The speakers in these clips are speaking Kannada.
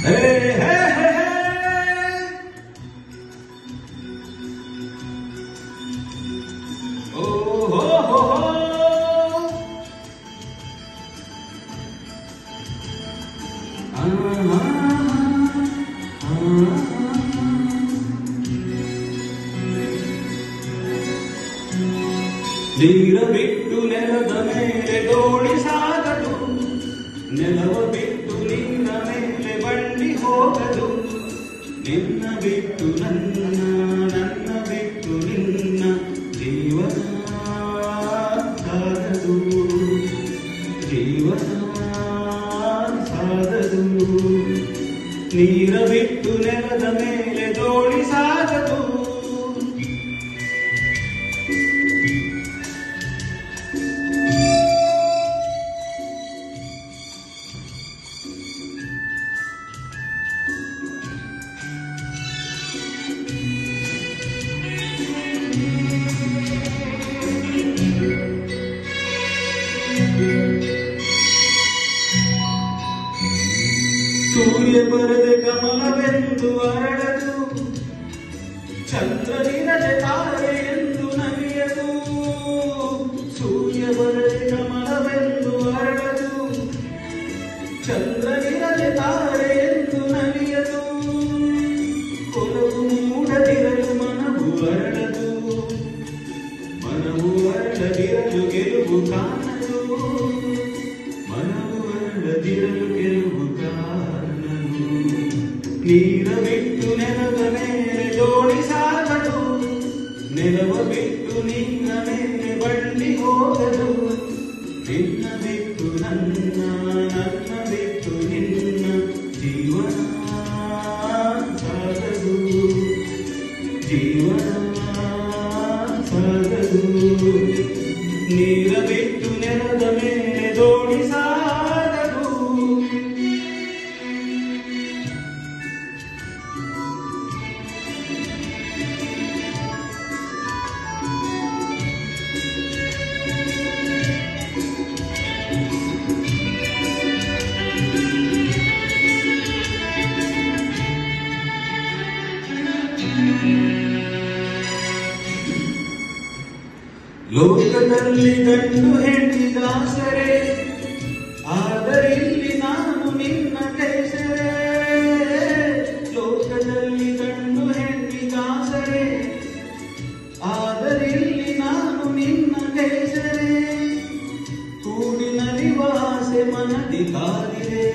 ಹೇ ಹೇ ಹೇ ಹೇ. ಓ ಹೋ ಹೋ ಹೋ. ನೀರ ಬಿಟ್ಟು ನೆಲದ ಮೇಲೆ ದೋಣಿ ಸಾಗದು, ನೆಲವ ಬಿಟ್ಟು ನಿನ್ನ ಮೇಲೆ ಬಂಡಿ ಹೋಗದು. ನಿನ್ನ ಬಿಟ್ಟು ನನ್ನ, ನನ್ನ ಬಿಟ್ಟು ನಿನ್ನ ಜೀವನ ಸಾಗದು, ಜೀವನ ಸಾಗದು. ನೀರ ಬಿಟ್ಟು ನೆಲದ ಮೇಲೆ ದೋಣಿ ಸಾಗದು. ಸೂರ್ಯ ಬರದೆ ಕಮಲವೆಂದು ಅರಳದು, ಚಂದ್ರನಿರದೆ ತಾರೆ ಎಂದು ನವಿಯದು. ಸೂರ್ಯ ಬರದೆ ಕಮಲವೆಂದು ಅರಳದು, ಚಂದ್ರನಿರದೆ ತಾರೆ ಎಂದು ನವಿಯದು. ಕೊಲವು ಮೂಡದಿರಲು ಮನವು ಅರಳದು, ಮನವು ಅರಳದಿರಲು ಗೆಲುವು ಕಾಣದು. ಮನವು ಅರಳದಿರಲು ಗೆಲುವು ಕಾಣದು. ನೀರ ಬಿಟ್ಟು ನೆಲದ ಮೇಲೆ ದೋಣಿ ಸಾಗದು, ನೆಲವ ಬಿಟ್ಟು ನಿನ್ನ ಮೇಲೆ ಬಂಡಿ ಹೋಗದು. ನಿನ್ನ ಬಿಟ್ಟು ನನ್ನ, ನನ್ನ ಬಿಟ್ಟು ನಿನ್ನ ಜೀವನ ಸಾಗದು, ಜೀವನ ಸಾಗದು. ನೀರ ಬಿಟ್ಟು ನೆಲದ ಮೇಲೆ ದೋಣಿ ಸಾಗದು. ಲೋಕದಲ್ಲಿ ಗಂಡು ಹೆಣ್ಣಿದಾಸರೆ, ಆದರಿಲ್ಲಿ ನಾನು ನಿನ್ನ ಕೇಸರೆ. ಲೋಕದಲ್ಲಿ ಗಂಡು ಹೆಣ್ಣಿದಾಸರೆ, ಆದರಿಲ್ಲಿ ನಾನು ನಿನ್ನ ಕೇಸರೆ. ಕೂಡಿನ ನಿವಾಸೆ ಮನದಿ ಕಾದಿದೆ,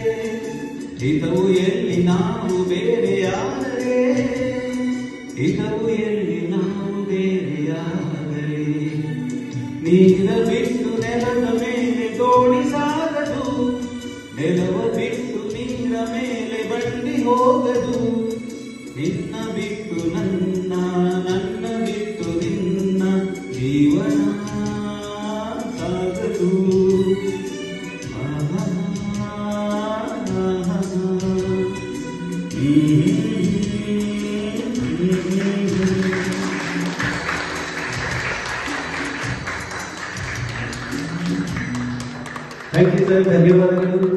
ಹಿತವು ಎಲ್ಲಿ ನಾವು ಬೇರೆಯಾದರೆ, ಹಿತವು ಎಲ್ಲಿ ನಾವು ಬೇರೆಯಾದರೆ. ನೀರ ಬಿಟ್ಟು ನೆಲದ ಮೇಲೆ ದೋಣಿ ಸಾಗದು, ನೆಲವ ಬಿಟ್ಟು ನೀರ ಮೇಲೆ ಬಂಡಿ ಹೋಗದು. ನಿನ್ನ ಬಿಟ್ಟು ನನ್ನ, ನನ್ನ ಬಿಟ್ಟು ನಿನ್ನ ಜೀವನ ಸಾಗದು. ಥ್ಯಾಂಕ್ ಯು ಸರ್, ಧನ್ಯವಾದಗಳು.